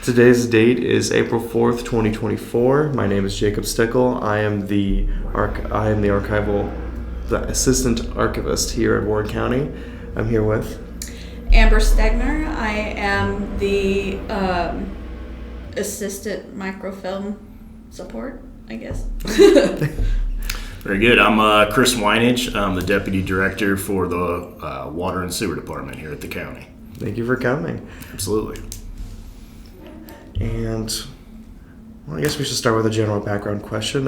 Today's date is April 4th, 2024. My name is Jacob Stickle. I am the assistant archivist here at Warren County. I'm here with Amber Stegner. I am the assistant microfilm support, I guess. Very good. I'm Chris Wojnicz. I'm the deputy director for the water and sewer department here at the county. Thank you for coming. Absolutely. And I guess we should start with a general background question.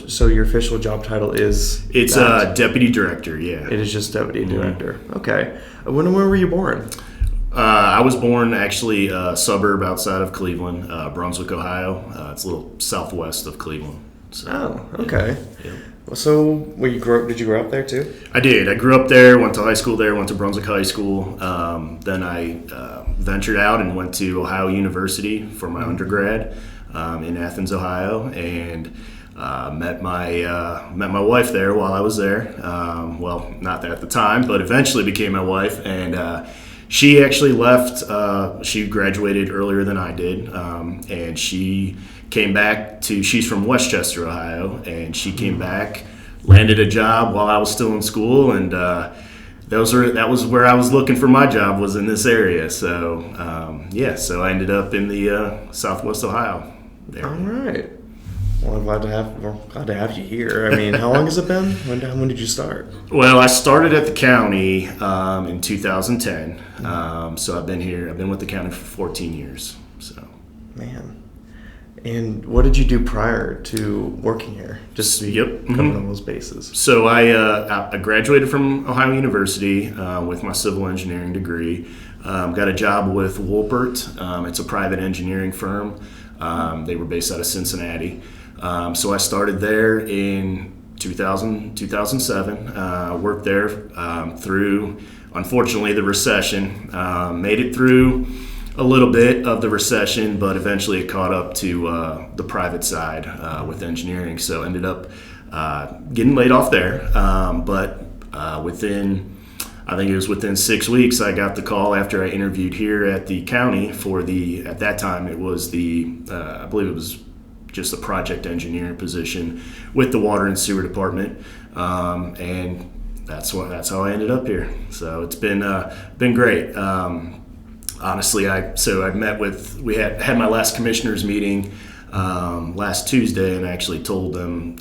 So your official job title is? It's deputy director. Yeah. It is just deputy director. Okay. When were you born? I was born actually a suburb outside of Cleveland, Brunswick, Ohio. It's a little southwest of Cleveland. So, oh, okay. Yeah. So, did you grow up there too? I did. I grew up there, went to high school there, went to Brunswick High School. Then I ventured out and went to Ohio University for my undergrad in Athens, Ohio, and met my wife there while I was there. Well, not at the time, but eventually became my wife. And she actually left. She graduated earlier than I did, and she came back she's from Westchester, Ohio, and she came back, landed a job while I was still in school, and that was where I was looking for my job, was in this area. So so I ended up in the Southwest Ohio area. All right. Well, I'm glad to have you here. I mean, how long has it been? When did you start? Well, I started at the county in 2010. So I've been with the county for 14 years. So, man. And what did you do prior to working here? Just covering all those bases. So I graduated from Ohio University with my civil engineering degree. Got a job with Wolpert. It's a private engineering firm. They were based out of Cincinnati. So I started there in 2007. Worked there through, unfortunately, the recession. Made it through a little bit of the recession, but eventually it caught up to the private side with engineering. So ended up getting laid off there. But within 6 weeks, I got the call after I interviewed here at the county for at that time it was I believe it was just a project engineer position with the water and sewer department. And that's how I ended up here. So it's been great. Honestly, we had my last commissioners meeting last Tuesday, and I actually told them,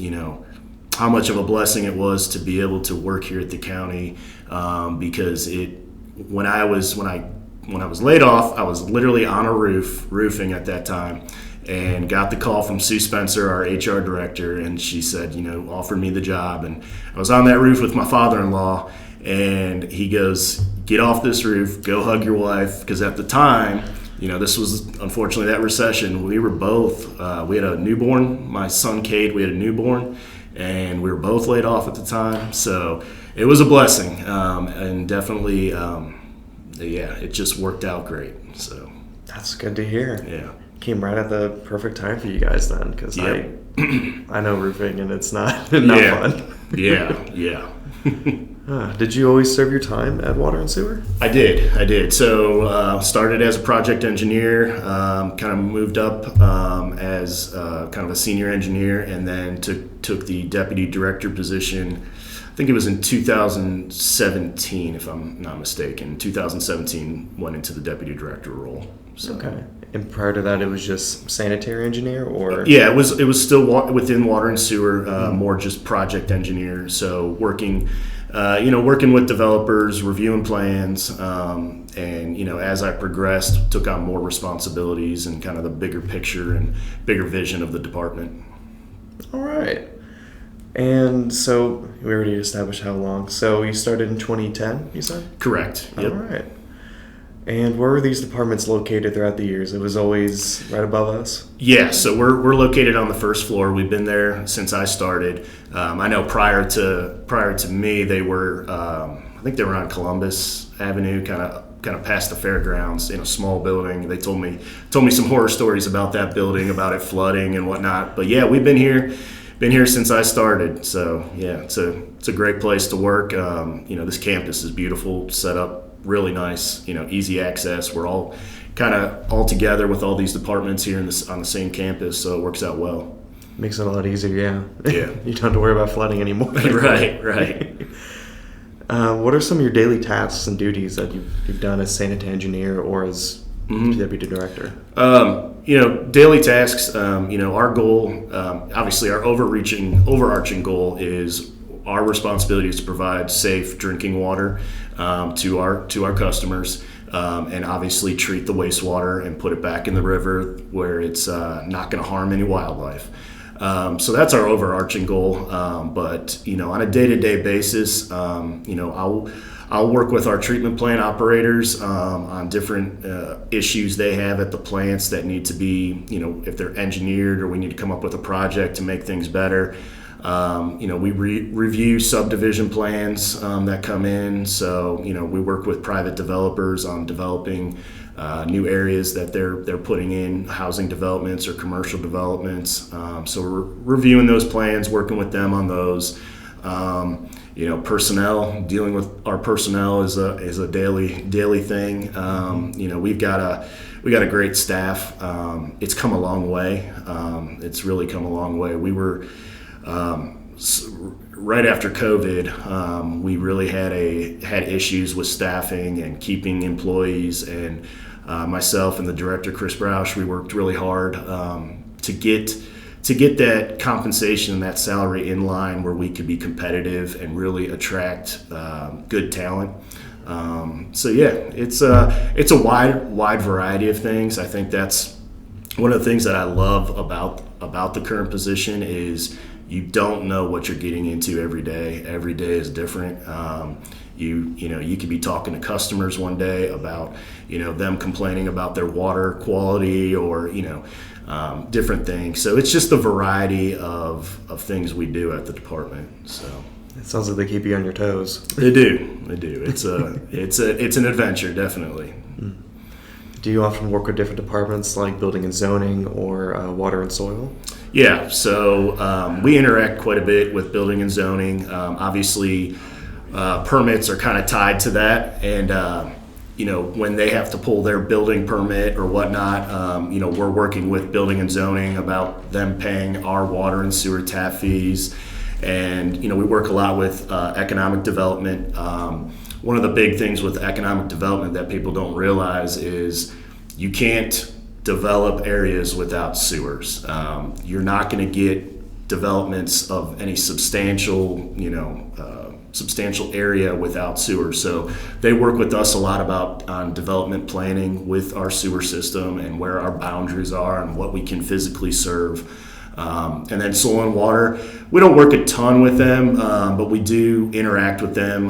how much of a blessing it was to be able to work here at the county, because when I was laid off, I was literally on a roofing at that time, and got the call from Sue Spencer, our HR director, and she said, offered me the job, and I was on that roof with my father-in-law, and he goes, "Get off this roof, go hug your wife," because at the time, this was unfortunately that recession. We were both, we had a newborn, my son Cade, we had a newborn, and we were both laid off at the time. So it was a blessing, and definitely, it just worked out great. So that's good to hear. Yeah. Came right at the perfect time for you guys then, because I know roofing and it's not fun. Yeah. Did you always serve your time at Water and Sewer? I did. So started as a project engineer, kind of moved up as kind of a senior engineer, and then took the deputy director position. I think it was in 2017, if I'm not mistaken. 2017 went into the deputy director role. So. Okay. And prior to that, it was just sanitary engineer, or? Yeah, it was still within water and sewer, more just project engineer. So working with developers, reviewing plans, and as I progressed, took on more responsibilities and kind of the bigger picture and bigger vision of the department. All right. And so we already established how long. So you started in 2010, you said? Correct. Yep. All right. And where were these departments located throughout the years? It was always right above us? Yeah, so we're located on the first floor. We've been there since I started. I know prior to me, they were, I think they were on Columbus Avenue, kind of past the fairgrounds, in a small building. They told me some horror stories about that building, about it flooding and whatnot. But yeah, we've been here since I started. So yeah, it's a great place to work. This campus is beautiful, set up really nice, easy access. We're all kind of all together with all these departments here on the same campus, so it works out well. Makes it a lot easier, yeah. Yeah. You don't have to worry about flooding anymore. Right. What are some of your daily tasks and duties that you've done as sanitary engineer or as deputy director? Daily tasks, our goal, obviously our overarching goal is our responsibility is to provide safe drinking water to our customers, and obviously treat the wastewater and put it back in the river where it's not going to harm any wildlife. So that's our overarching goal. But on a day-to-day basis, I'll work with our treatment plant operators on different issues they have at the plants that need to be, if they're engineered or we need to come up with a project to make things better. We review subdivision plans that come in. So, we work with private developers on developing new areas that they're putting in, housing developments or commercial developments. So we're reviewing those plans, working with them on those. Personnel, dealing with our personnel is a daily thing. We've got a great staff. It's come a long way. It's really come a long way. We were right after COVID, we really had issues with staffing and keeping employees, and myself and the director, Chris Broush, we worked really hard to get that compensation and that salary in line where we could be competitive and really attract good talent. It's a wide variety of things. I think that's one of the things that I love about the current position is you don't know what you're getting into every day. Every day is different. You could be talking to customers one day about them complaining about their water quality or different things. So it's just the variety of things we do at the department. So It sounds like they keep you on your toes. they do. It's an adventure, definitely. Do you often work with different departments like building and zoning or water and soil? Yeah, so we interact quite a bit with building and zoning. Obviously, permits are kind of tied to that, and when they have to pull their building permit or whatnot, we're working with building and zoning about them paying our water and sewer tap fees, and we work a lot with economic development. One of the big things with economic development that people don't realize is you can't develop areas without sewers. You're not going to get developments of any substantial area without sewers. So they work with us a lot on development planning with our sewer system and where our boundaries are and what we can physically serve. And then soil and water, we don't work a ton with them, but we do interact with them.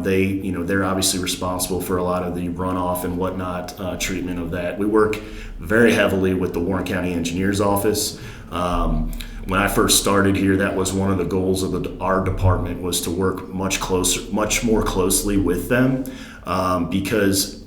They're obviously responsible for a lot of the runoff and whatnot treatment of that. We work very heavily with the Warren County Engineers Office. When I first started here, that was one of the goals of our department was to work much more closely with them, because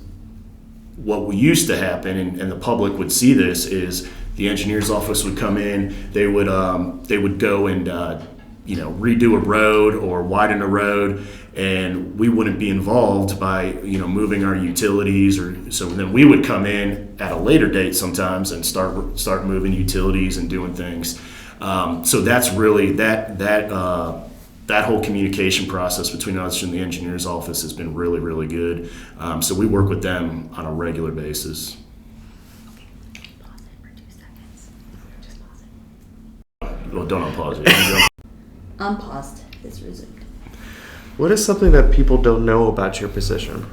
what used to happen, and the public would see this, is the engineer's office would come in, they would go and redo a road or widen a road, and we wouldn't be involved by moving our utilities, so then we would come in at a later date sometimes and start moving utilities and doing things. So that's really that whole communication process between us and the engineer's office has been really, really good. So we work with them on a regular basis. Well, don't unpause it. Unpaused is resumed. What is something that people don't know about your position?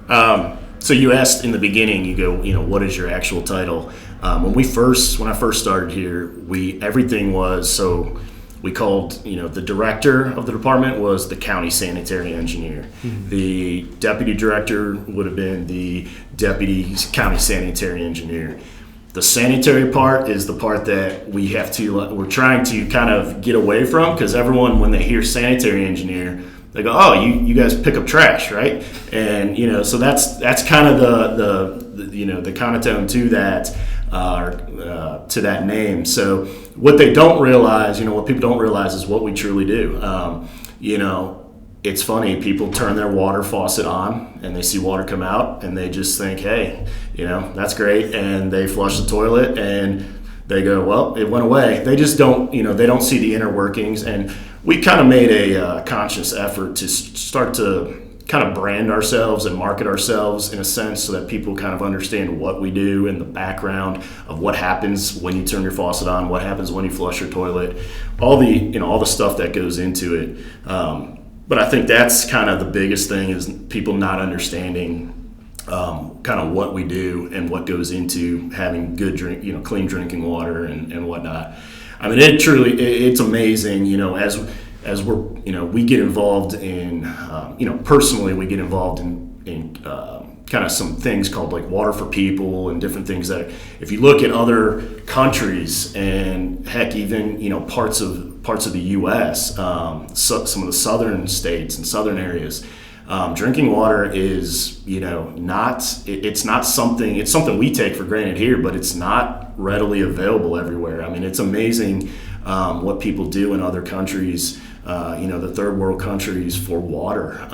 So you asked in the beginning, you go, what is your actual title? When I first started here, everything was, so we called, the director of the department was the county sanitary engineer. Mm-hmm. The deputy director would have been the deputy county sanitary engineer. The sanitary part is the part that we're trying to kind of get away from, because everyone, when they hear sanitary engineer, they go, oh, you guys pick up trash, right? And so that's kind of the connotation to that name. So what they don't realize, what people don't realize is what we truly do. it's funny, people turn their water faucet on and they see water come out and they just think, hey, that's great. And they flush the toilet and they go, well, it went away. They just don't, they don't see the inner workings. And we kind of made a conscious effort to start to kind of brand ourselves and market ourselves in a sense so that people kind of understand what we do and the background of what happens when you turn your faucet on, what happens when you flush your toilet, all the stuff that goes into it. But I think that's kind of the biggest thing is people not understanding kind of what we do and what goes into having good clean drinking water and whatnot. I mean, it's amazing, as we're, we get involved in, personally, we get involved in kind of some things called like Water for People and different things that if you look at other countries and heck, even, parts of the U.S., some of the southern states and southern areas, drinking water is, it's not something, it's something we take for granted here, but it's not readily available everywhere. I mean, it's amazing what people do in other countries, the third world countries for water.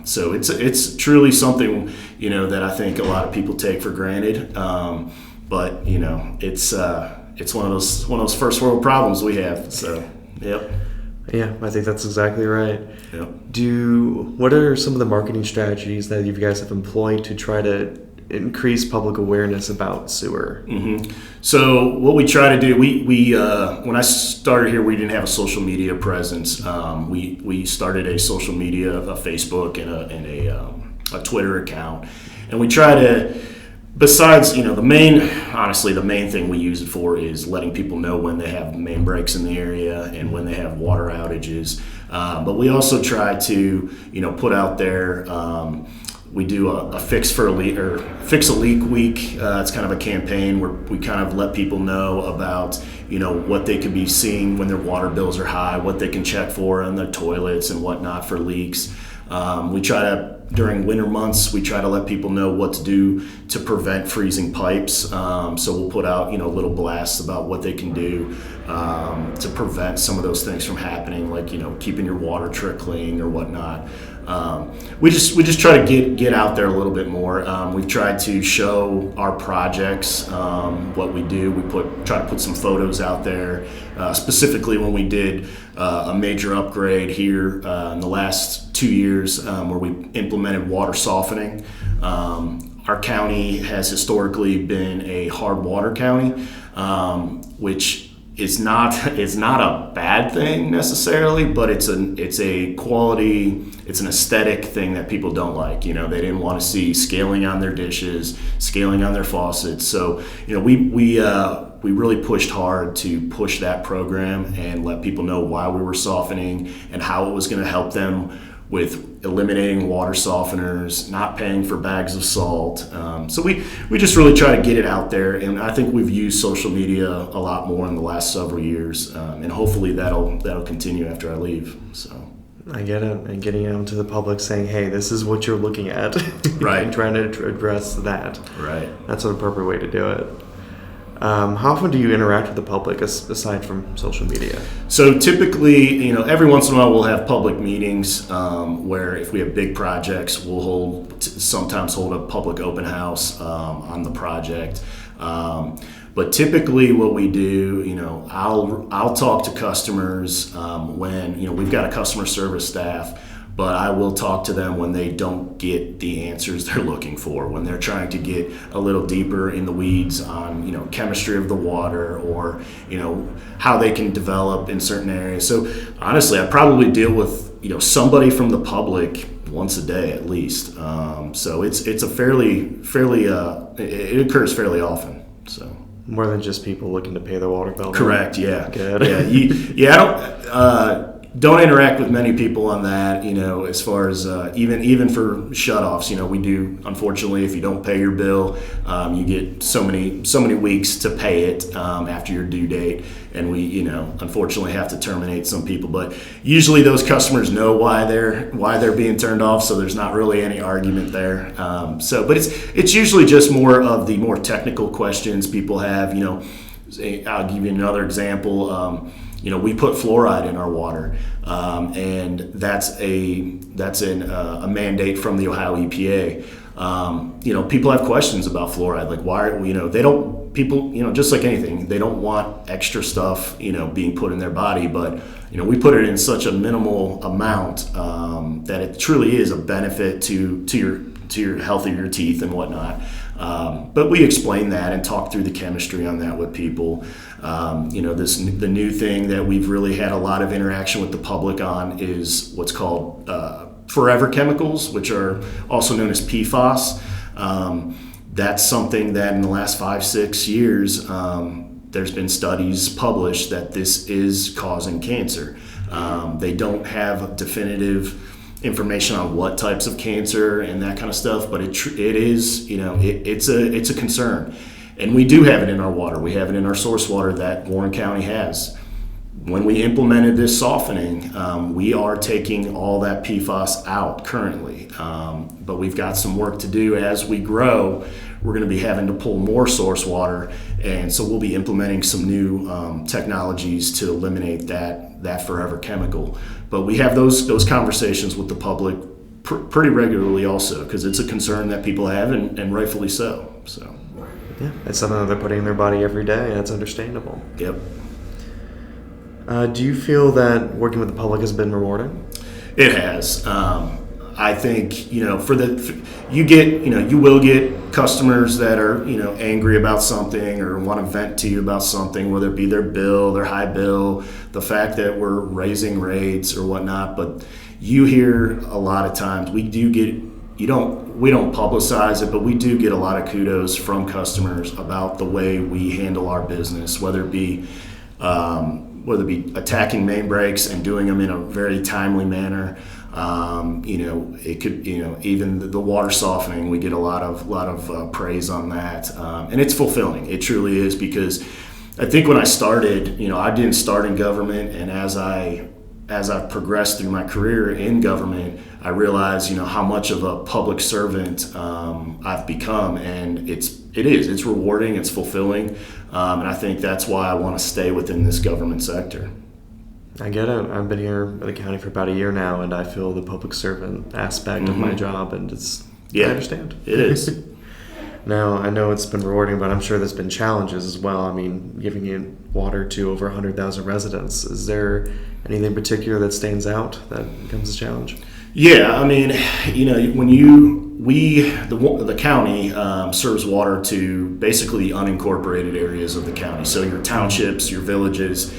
So it's truly something, that I think a lot of people take for granted. But it's one of those first world problems we have. So, yep. Yeah, I think that's exactly right. Yep. What are some of the marketing strategies that you guys have employed to try to increase public awareness about sewer? Mm-hmm. So what we try to do, we when I started here, we didn't have a social media presence. We started a social media, a Facebook and a Twitter account, and we try to. Besides, the main thing we use it for is letting people know when they have main breaks in the area and when they have water outages. But we also try to, put out there. We do a fix a leak week. It's kind of a campaign where we kind of let people know about, what they could be seeing when their water bills are high, what they can check for in their toilets and whatnot for leaks. We try to. During winter months, we try to let people know what to do to prevent freezing pipes. So we'll put out, little blasts about what they can do to prevent some of those things from happening, like, keeping your water trickling or whatnot. We just try to get out there a little bit more. We've tried to show our projects, what we do. Try to put some photos out there, specifically when we did a major upgrade here in the last 2 years where we implemented water softening. Our county has historically been a hard water county, which is not a bad thing necessarily, but it's a quality, it's an aesthetic thing that people don't like. They didn't want to see scaling on their dishes, scaling on their faucets. So we really pushed hard to push that program and let people know why we were softening and how it was going to help them with eliminating water softeners, not paying for bags of salt. So we just really try to get it out there, and I think we've used social media a lot more in the last several years, and hopefully that'll continue after I leave. So I get it, and getting out to the public saying, hey, this is what you're looking at, right, and trying to address that. Right. That's an appropriate way to do it. How often do you interact with the public aside from social media? So typically, every once in a while we'll have public meetings where if we have big projects, we'll sometimes hold a public open house on the project. But typically what we do, I'll talk to customers when, we've got a customer service staff, but I will talk to them when they don't get the answers they're looking for, when they're trying to get a little deeper in the weeds on, chemistry of the water or, how they can develop in certain areas. So honestly, I probably deal with, somebody from the public once a day at least. So it's a fairly it occurs fairly often. So more than just people looking to pay their water bill. Correct. Yeah. Good. Yeah. I don't interact with many people on that, as far as even for shutoffs. We do, unfortunately, if you don't pay your bill, you get so many weeks to pay it after your due date, and we, unfortunately have to terminate some people. But usually those customers know why they're being turned off, so there's not really any argument there. But it's usually just more of the more technical questions people have. I'll give you another example. We put fluoride in our water, and that's a mandate from the Ohio EPA. People have questions about fluoride, like why, they don't, people, just like anything, they don't want extra stuff, being put in their body, but, we put it in such a minimal amount, that it truly is a benefit to your health of your teeth and whatnot. But we explain that and talk through the chemistry on that with people. The new thing that we've really had a lot of interaction with the public on is what's called, forever chemicals, which are also known as PFAS. That's something that in the last 5-6 years, there's been studies published that this is causing cancer. They don't have definitive information on what types of cancer and that kind of stuff, but it is, it's a concern. And we do have it in our water. We have it in our source water that Warren County has. When we implemented this softening, we are taking all that PFAS out currently, but we've got some work to do as we grow. We're going to be having to pull more source water, and so we'll be implementing some new technologies to eliminate that forever chemical. But we have those conversations with the public pretty regularly also, because it's a concern that people have, and rightfully so. So yeah, it's something that they're putting in their body every day, and it's understandable. Yep. Do you feel that working with the public has been rewarding? It has. I think, you will get customers that are, angry about something or want to vent to you about something, whether it be their bill, their high bill, the fact that we're raising rates or whatnot. But you hear a lot of times, we don't publicize it, but we do get a lot of kudos from customers about the way we handle our business, whether it be attacking main breaks and doing them in a very timely manner. It could, even the water softening, we get a lot of praise on that. And it's fulfilling. It truly is, because I think when I started, I didn't start in government, and as I progressed through my career in government, I realized, how much of a public servant I've become, and it's rewarding, it's fulfilling, and I think that's why I want to stay within this government sector. I get it. I've been here at the county for about a year now, and I feel the public servant aspect of my job, and I understand. It is. Now, I know it's been rewarding, but I'm sure there's been challenges as well. I mean, giving you water to over 100,000 residents. Is there anything particular that stands out that becomes a challenge? Yeah, I mean, when the county serves water to basically the unincorporated areas of the county, so your townships, your villages.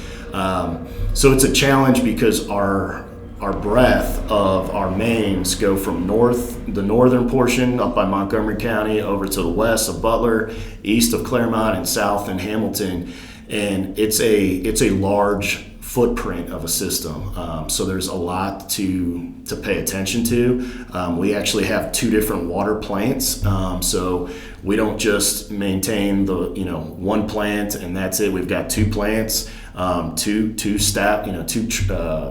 So it's a challenge because our breadth of our mains go from the northern portion up by Montgomery County over to the west of Butler, east of Claremont, and south in Hamilton, and it's a large footprint of a system. So there's a lot to pay attention to. We actually have 2 different water plants, so we don't just maintain the one plant and that's it. We've got 2 plants, two staff, 2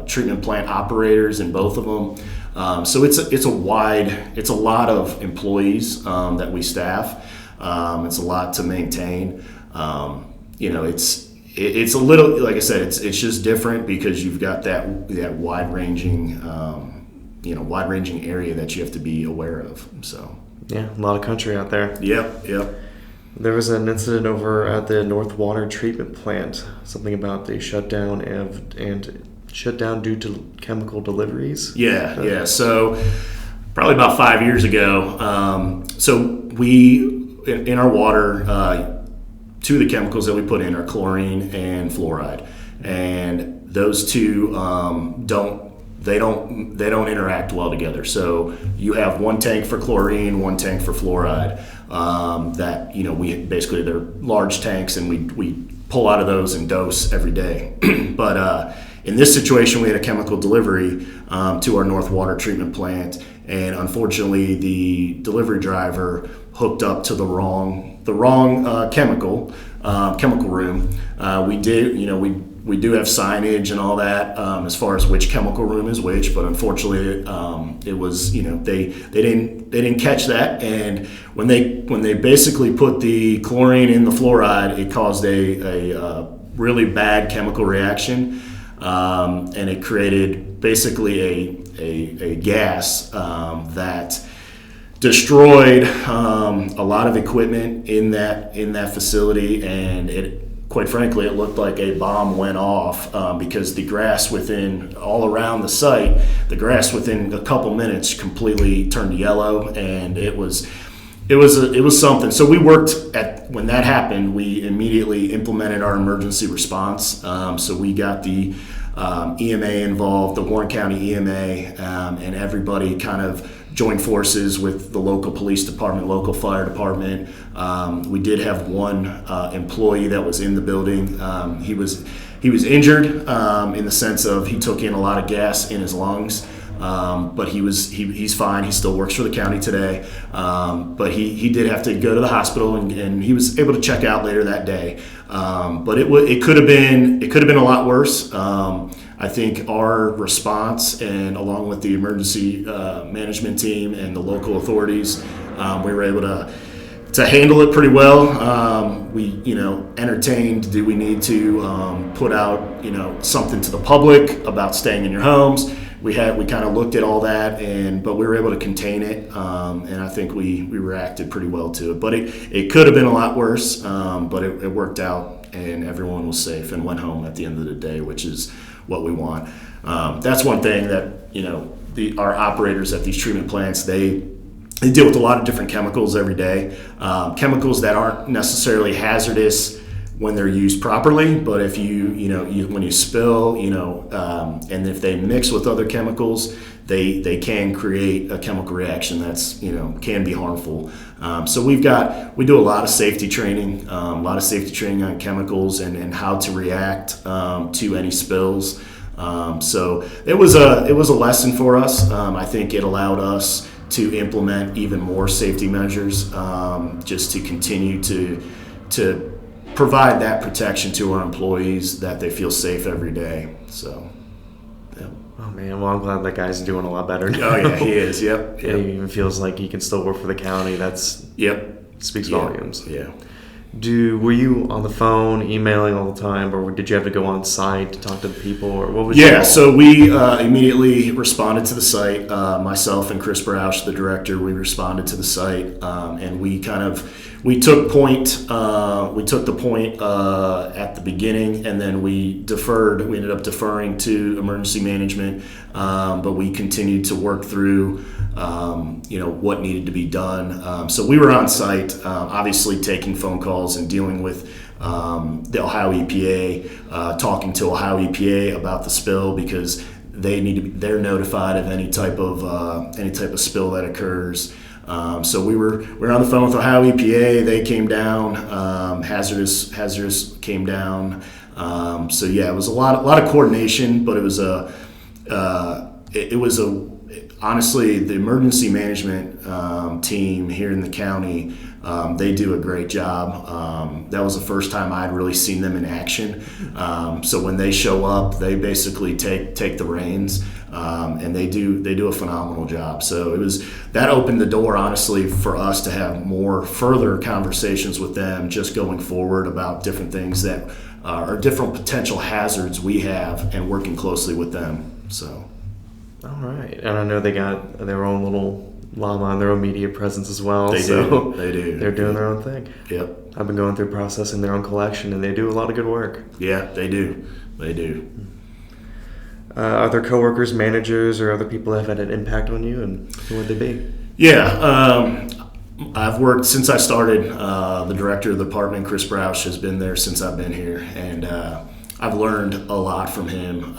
treatment plant operators in both of them. So it's a lot of employees that we staff. It's a lot to maintain. It's a little, like I said, it's just different because you've got that wide-ranging area that you have to be aware of. So yeah, a lot of country out there. Yep. There was an incident over at the North Water Treatment Plant, something about the shutdown due to chemical deliveries. Yeah. So probably about 5 years ago, so we in our water. 2 of the chemicals that we put in are chlorine and fluoride, and those 2 don't interact well together. So you have 1 tank for chlorine, 1 tank for fluoride. That we basically, they're large tanks, and we pull out of those and dose every day. But in this situation, we had a chemical delivery to our North Water Treatment Plant, and unfortunately, the delivery driver hooked up to the wrong chemical room. We we do have signage and all that as far as which chemical room is which, but unfortunately it was, they didn't catch that, and when they basically put the chlorine in the fluoride, it caused a really bad chemical reaction, and it created basically a gas that destroyed a lot of equipment in that facility, and quite frankly, it looked like a bomb went off because the grass all around the site, the grass within a couple minutes completely turned yellow, and it was something. So we when that happened, we immediately implemented our emergency response. So we got the EMA involved, the Warren County EMA, and everybody kind of joined forces with the local police department, local fire department. We did have one employee that was in the building. He was injured in the sense of he took in a lot of gas in his lungs, but he's fine. He still works for the county today, but he did have to go to the hospital, and he was able to check out later that day. But it could have been a lot worse. I think our response, and along with the emergency management team and the local authorities, we were able to handle it pretty well. We entertained, do we need to put out something to the public about staying in your homes? We kind of looked at all that, but we were able to contain it, and I think we reacted pretty well to it. But it could have been a lot worse, but it worked out, and everyone was safe and went home at the end of the day, which is what we want. That's one thing that our operators at these treatment plants, they deal with a lot of different chemicals every day, chemicals that aren't necessarily hazardous when they're used properly, but if when you spill, and if they mix with other chemicals, they can create a chemical reaction that's can be harmful. So we do a lot of safety training, on chemicals and how to react to any spills. So it was a lesson for us. I think it allowed us to implement even more safety measures, just to continue to provide that protection to our employees, that they feel safe every day. So, yeah. Oh man, well I'm glad that guy's doing a lot better now. Oh yeah, he is. Yep. He even feels like he can still work for the county. Speaks volumes. Yeah. Were you on the phone, emailing all the time, or did you have to go on site to talk to the people, or what was? So we immediately responded to the site. Myself and Chris Broush, the director, we responded to the site, and we took the point at the beginning, and then we deferred. We ended up deferring to emergency management, but we continued to work through what needed to be done. So we were on site, obviously taking phone calls and dealing with the Ohio EPA, talking to Ohio EPA about the spill, because they're notified of any type of spill that occurs. So we were on the phone with Ohio EPA. They came down. Hazardous came down. So yeah, it was a lot of coordination, but it was honestly, the emergency management team here in the county, they do a great job. That was the first time I'd really seen them in action. So when they show up, they basically take the reins, and they do a phenomenal job. So that opened the door, honestly, for us to have more further conversations with them, just going forward about different things that are different potential hazards we have, and working closely with them. So. All right, and I know they got their own little llama and their own media presence as well. They do. They're doing their own thing. Yep. I've been going through processing their own collection, and they do a lot of good work. Yeah, they do. Are there coworkers, managers, or other people that have had an impact on you, and who would they be? Yeah, I've worked since I started. The director of the department, Chris Broush, has been there since I've been here, and I've learned a lot from him.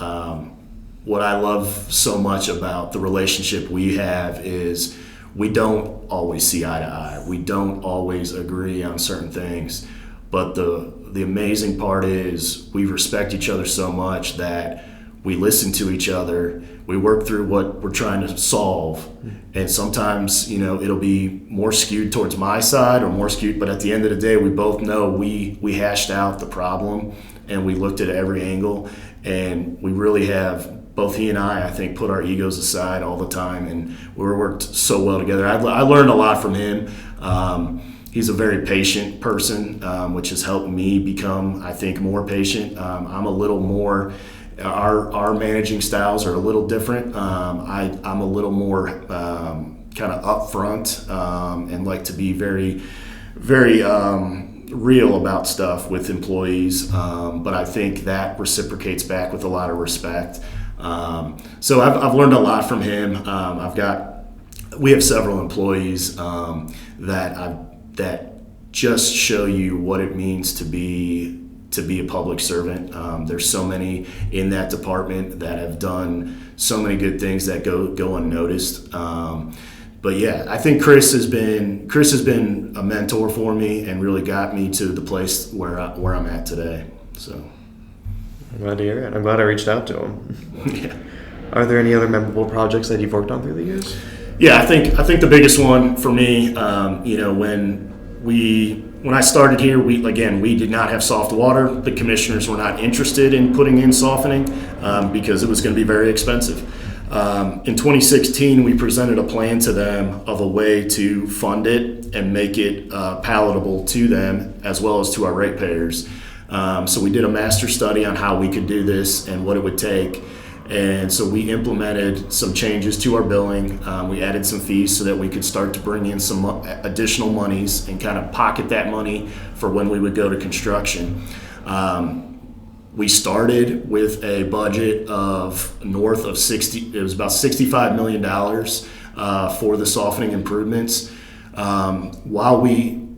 What I love so much about the relationship we have is we don't always see eye to eye. We don't always agree on certain things. But the amazing part is we respect each other so much that we listen to each other, we work through what we're trying to solve, and sometimes, you know, it'll be more skewed towards my side or more skewed, but at the end of the day, we both know we hashed out the problem and we looked at every angle, and we really have, both he and I think, put our egos aside all the time, and we worked so well together. I learned a lot from him. He's a very patient person, which has helped me become, I think, more patient. I'm a little more, our managing styles are a little different. I'm a little more kind of upfront and like to be very, very real about stuff with employees. But I think that reciprocates back with a lot of respect. So I've learned a lot from him. We have several employees that just show you what it means to be a public servant. There's so many in that department that have done so many good things that go unnoticed. But yeah, I think Chris has been a mentor for me and really got me to the place where I'm at today. So I'm glad to hear it. I'm glad I reached out to him. yeah. Are there any other memorable projects that you've worked on through the years? Yeah, I think the biggest one for me, you know, when I started here, we did not have soft water. The commissioners were not interested in putting in softening because it was going to be very expensive. In 2016, we presented a plan to them of a way to fund it and make it palatable to them as well as to our ratepayers. So we did a master study on how we could do this and what it would take. And so we implemented some changes to our billing. We added some fees so that we could start to bring in some additional monies and kind of pocket that money for when we would go to construction. We started with a budget of north of it was about $65 million for the softening improvements.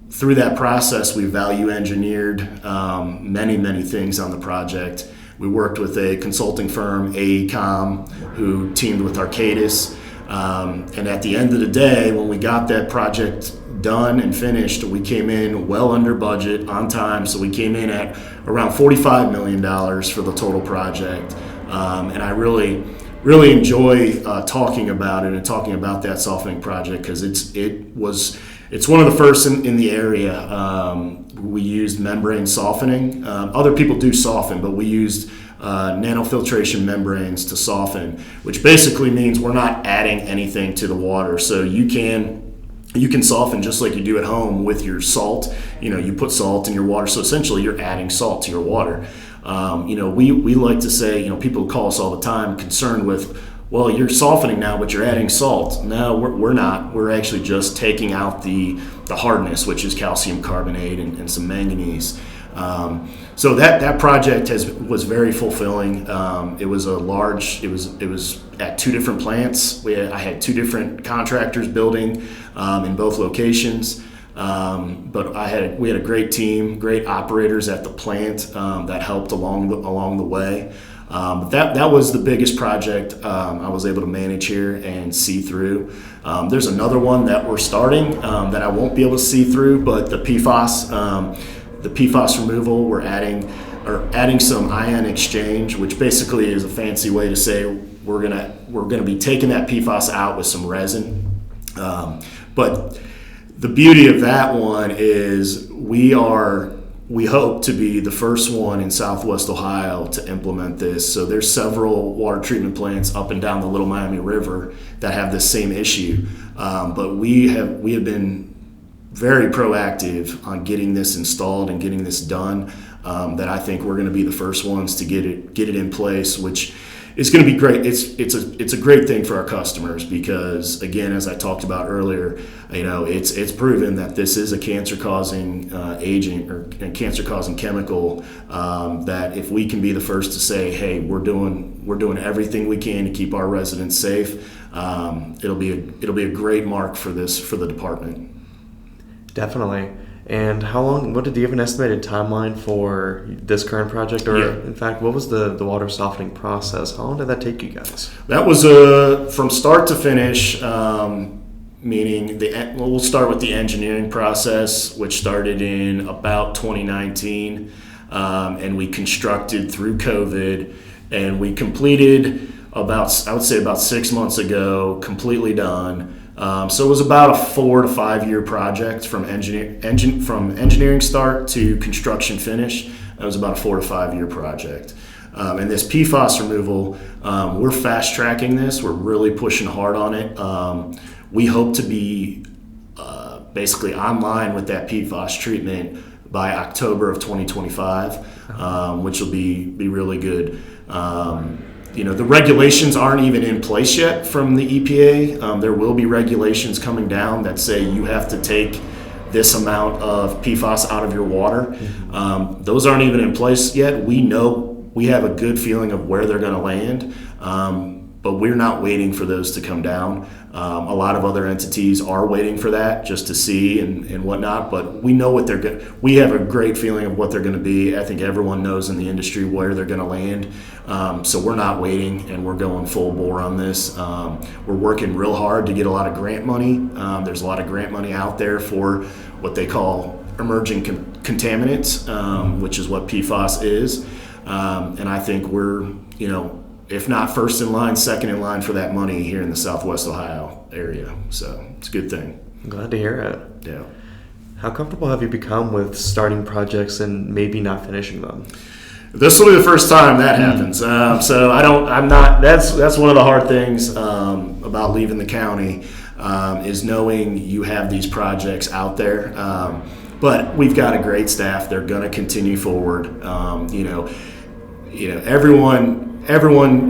Through that process, we value engineered many things on the project. We worked with a consulting firm, AECOM, who teamed with Arcadis. And at the end of the day, when we got that project done and finished, we came in well under budget, on time. So we came in at around $45 million for the total project. And I really enjoy talking about it and talking about that softening project because it's one of the first in the area. We used membrane softening. Other people do soften, but we used nanofiltration membranes to soften, which basically means we're not adding anything to the water. So you can soften just like you do at home with your salt. You know, you put salt in your water, so essentially you're adding salt to your water. You know, we like to say, you know, people call us all the time concerned with, well, you're softening now, but you're adding salt. No, we're not. We're actually just taking out the hardness, which is calcium carbonate and some manganese. So that project was very fulfilling. It was at two different plants. I had two different contractors building in both locations. But we had a great team, great operators at the plant that helped along the way. But that was the biggest project I was able to manage here and see through. There's another one that we're starting that I won't be able to see through, but the PFAS removal, we're adding some ion exchange, which basically is a fancy way to say we're gonna be taking that PFAS out with some resin. But the beauty of that one is we hope to be the first one in Southwest Ohio to implement this. So there's several water treatment plants up and down the Little Miami River that have this same issue. But we have been very proactive on getting this installed and getting this done. That I think we're going to be the first ones to get it in place, which is going to be great. It's a great thing for our customers because, again, as I talked about earlier, you know, it's proven that this is a cancer-causing agent or a cancer-causing chemical. That if we can be the first to say, hey, we're doing everything we can to keep our residents safe, it'll be a great mark for the department. Definitely. And how long? Do you have an estimated timeline for this current project, or in fact, what was the water softening process? How long did that take you guys? That was from start to finish. Meaning, we'll start with the engineering process, which started in about 2019, and we constructed through COVID. and we completed I would say about 6 months ago, completely done. So it was about a 4 to 5 year project from engineering start to construction finish. That was about a 4 to 5 year project. And this PFAS removal, we're fast tracking this. We're really pushing hard on it. We hope to be basically online with that PFAS treatment by October of 2025, which will be really good. The regulations aren't even in place yet from the EPA. There will be regulations coming down that say you have to take this amount of PFAS out of your water. Those aren't even in place yet. We have a good feeling of where they're going to land, but we're not waiting for those to come down. A lot of other entities are waiting for that just to see and whatnot, but we know what we have a great feeling of what they're going to be. I think everyone knows in the industry where they're going to land. So we're not waiting, and we're going full bore on this. We're working real hard to get a lot of grant money. There's a lot of grant money out there for what they call emerging contaminants, which is what PFAS is. And I think we're, if not first in line, second in line for that money here in the Southwest Ohio area. So it's a good thing. I'm glad to hear it. Yeah. How comfortable have you become with starting projects and maybe not finishing them? This will be the first time that happens. So that's one of the hard things about leaving the county, is knowing you have these projects out there. But we've got a great staff. They're going to continue forward. Everyone,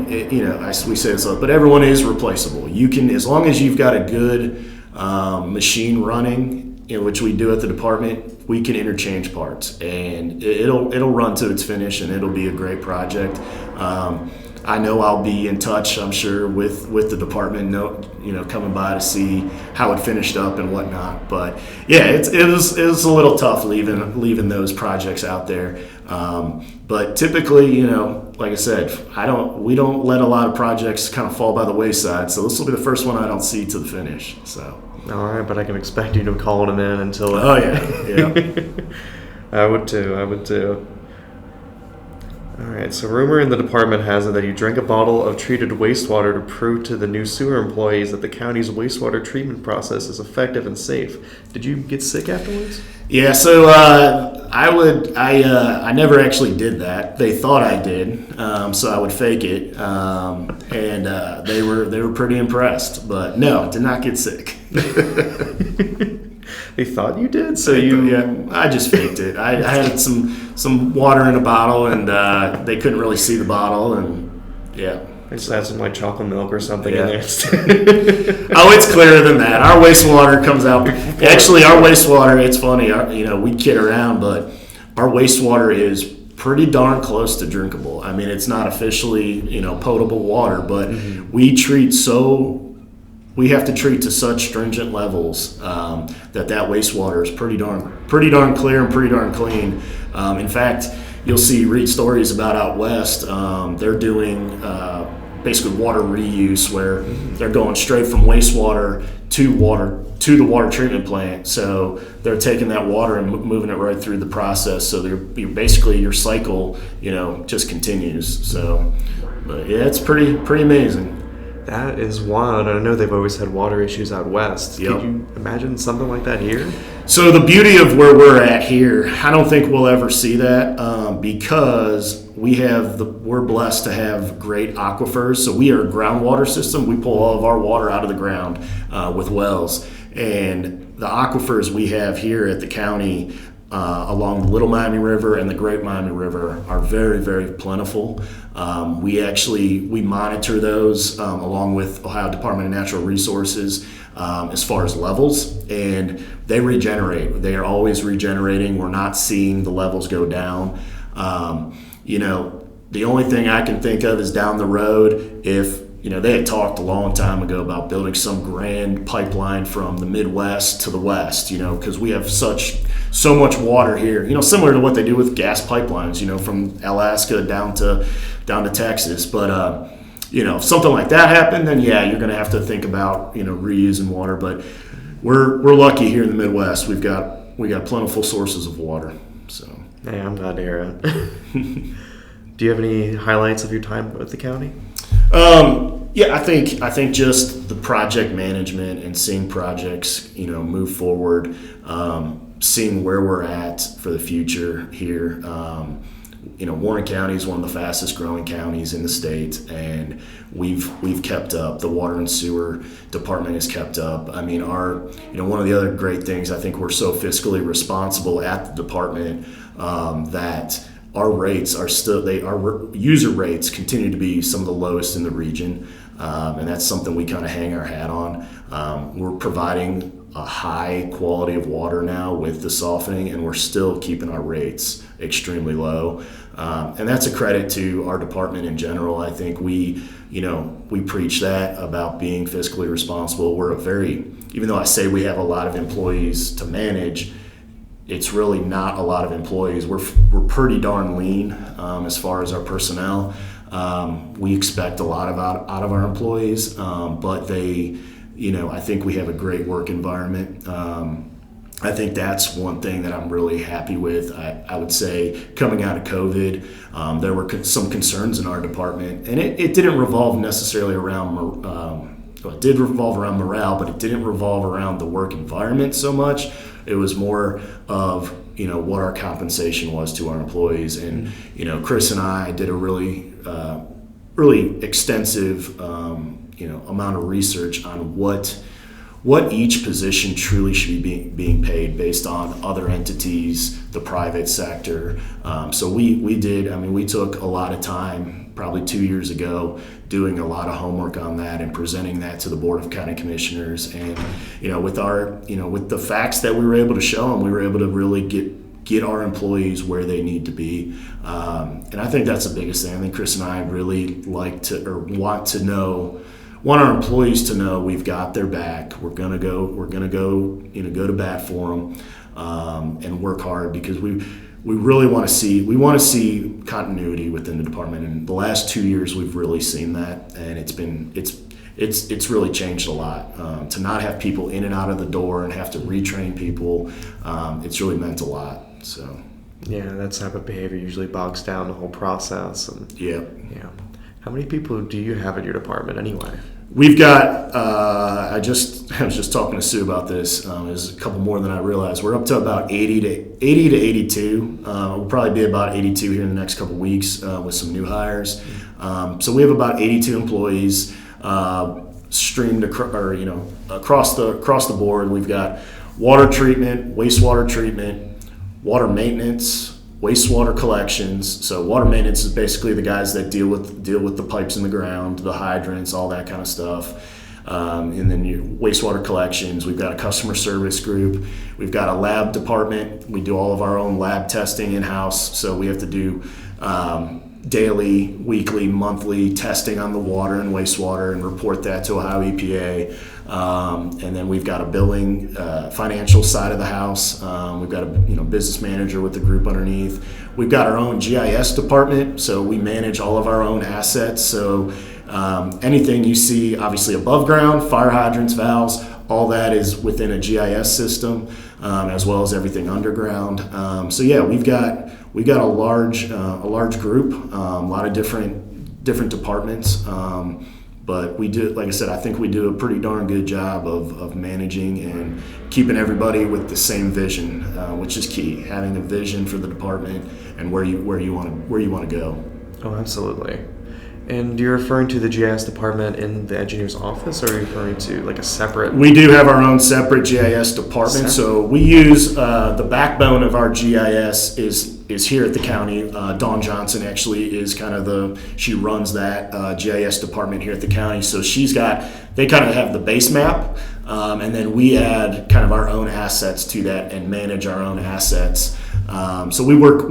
we say this, but everyone is replaceable. You can, as long as you've got a good machine running, which we do at the department, we can interchange parts, and it'll run to its finish, and it'll be a great project. I know I'll be in touch, I'm sure, with the department, coming by to see how it finished up and whatnot. But yeah, it was a little tough leaving those projects out there. But typically, like I said, we don't let a lot of projects kind of fall by the wayside. So this will be the first one I don't see to the finish. So. All right, but I can expect you to call them in until. Oh yeah. I would too. All right, so rumor in the department has it that you drank a bottle of treated wastewater to prove to the new sewer employees that the county's wastewater treatment process is effective and safe. Did you get sick afterwards? Yeah, so I never actually did that. They thought I did, so I would fake it, and they were pretty impressed. But no, did not get sick. They thought you did, so I just faked it. I had some water in a bottle, and they couldn't really see the bottle, and yeah. They just had some chocolate milk or something in there. Oh, it's clearer than that. Our wastewater comes out. Actually, our wastewater, it's funny. We kid around, but our wastewater is pretty darn close to drinkable. I mean, it's not officially potable water, but we have to treat to such stringent levels that wastewater is pretty darn clear and pretty darn clean. In fact, you'll read stories about out west. They're doing basically water reuse, where they're going straight from wastewater to the water treatment plant. So they're taking that water and moving it right through the process. So basically your cycle, just continues. So, but yeah, it's pretty amazing. That is wild. I know they've always had water issues out west. Yep. Could you imagine something like that here? So the beauty of where we're at here, I don't think we'll ever see that because we're blessed to have great aquifers. So we are a groundwater system. We pull all of our water out of the ground with wells. And the aquifers we have here at the county along the Little Miami River and the Great Miami River are very, very plentiful. We monitor those along with Ohio Department of Natural Resources as far as levels, and they regenerate. They are always regenerating. We're not seeing the levels go down. The only thing I can think of is down the road, if they had talked a long time ago about building some grand pipeline from the Midwest to the West, because we have so much water here, similar to what they do with gas pipelines, from Alaska down to Texas. But, if something like that happened, then yeah, you're going to have to think about, reusing water. But we're lucky here in the Midwest. We got plentiful sources of water. So. Hey, I'm glad to hear it. Do you have any highlights of your time with the county? Yeah, I think just the project management and seeing projects, move forward, seeing where we're at for the future here. Warren County is one of the fastest growing counties in the state, and we've kept up. The water and sewer department has kept up. I mean, one of the other great things, I think we're so fiscally responsible at the department that our rates are our user rates continue to be some of the lowest in the region, and that's something we kind of hang our hat on. We're providing a high quality of water now with the softening, and we're still keeping our rates extremely low. And that's a credit to our department in general. I think we preach that about being fiscally responsible. Even though I say we have a lot of employees to manage, it's really not a lot of employees. We're pretty darn lean as far as our personnel. We expect a lot out of our employees, but I think we have a great work environment. I think that's one thing that I'm really happy with. I would say coming out of COVID, there were some concerns in our department, and it didn't revolve necessarily around it did revolve around morale, but it didn't revolve around the work environment so much. It was more of what our compensation was to our employees, and Chris and I did a really extensive amount of research on what each position truly should be being paid based on other entities, the private sector. So we took a lot of time, probably 2 years ago, doing a lot of homework on that and presenting that to the Board of County Commissioners. And with the facts that we were able to show them, we were able to really get our employees where they need to be. And I think that's the biggest thing. I think Chris and I really want our employees to know we've got their back. We're gonna go to bat for them, and work hard, because we really want to see continuity within the department. And the last 2 years we've really seen that, and it's really changed a lot. To not have people in and out of the door and have to retrain people, it's really meant a lot. So yeah, that type of behavior usually bogs down the whole process. And yeah. How many people do you have in your department anyway? We've got, I was just talking to Sue about this. There's a couple more than I realized. We're up to about 80 to 82. We'll probably be about 82 here in the next couple weeks with some new hires. So we have about 82 employees streamed across the board. We've got water treatment, wastewater treatment, water maintenance, wastewater collections. So water maintenance is basically the guys that deal with the pipes in the ground, the hydrants, all that kind of stuff. And then your wastewater collections. We've got a customer service group. We've got a lab department. We do all of our own lab testing in-house. So we have to do daily, weekly, monthly testing on the water and wastewater and report that to Ohio EPA. And then we've got a billing, financial side of the house. We've got a business manager with the group underneath. We've got our own GIS department, so we manage all of our own assets. So anything you see, obviously above ground, fire hydrants, valves, all that is within a GIS system, as well as everything underground. So yeah, we've got a large group, a lot of different departments. But we do, like I said, I think we do a pretty darn good job of managing and keeping everybody with the same vision, which is key. Having a vision for the department and where you want to go. Oh, absolutely. And you're referring to the GIS department in the engineer's office, or are you referring to like a separate? We do have our own separate GIS department. So we use the backbone of our GIS is here at the county. Dawn Johnson actually is she runs that GIS department here at the county. So they kind of have the base map, and then we add kind of our own assets to that and manage our own assets. So we work.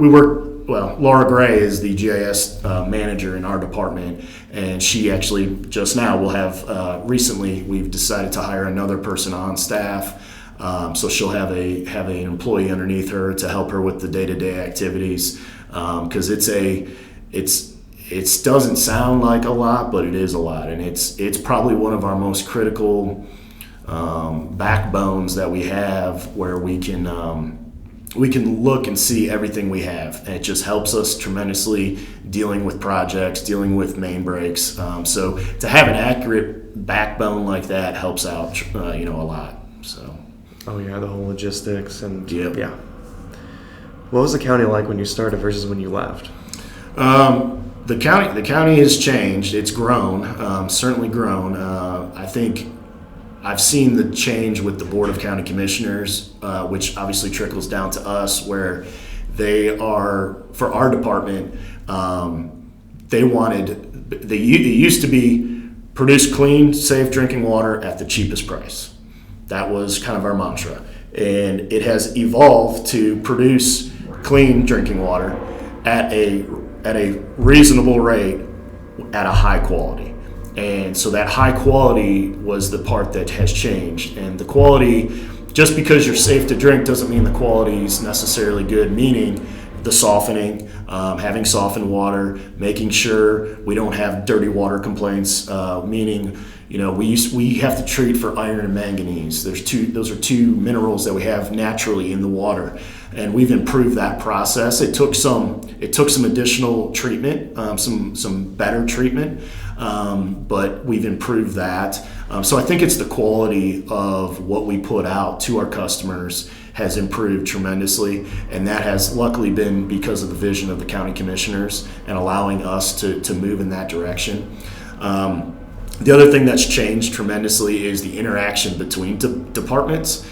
Well, Laura Gray is the GIS manager in our department, and she actually just now will have, recently we've decided to hire another person on staff, so she'll have an employee underneath her to help her with the day-to-day activities, because it doesn't sound like a lot, but it is a lot, and it's probably one of our most critical backbones that we have, where we can we can look and see everything we have, and it just helps us tremendously dealing with projects, dealing with main breaks. So to have an accurate backbone like that helps out, a lot. So. Oh yeah, the whole logistics and Yep. yeah. What was the county like when you started versus when you left? The county has changed. It's grown, certainly grown. I think I've seen the change with the Board of County Commissioners, which obviously trickles down to us, where they are, for our department, it used to be produce clean, safe drinking water at the cheapest price. That was kind of our mantra. And it has evolved to produce clean drinking water at a reasonable rate at a high quality. And so that high quality was the part that has changed. And the quality, just because you're safe to drink doesn't mean the quality is necessarily good, meaning the softening, having softened water, making sure we don't have dirty water complaints, meaning we have to treat for iron and manganese. Those are two minerals that we have naturally in the water, and we've improved that process. It took some additional treatment, some better treatment, but we've improved that. So I think it's the quality of what we put out to our customers has improved tremendously, and that has luckily been because of the vision of the county commissioners and allowing us to move in that direction. The other thing that's changed tremendously is the interaction between departments.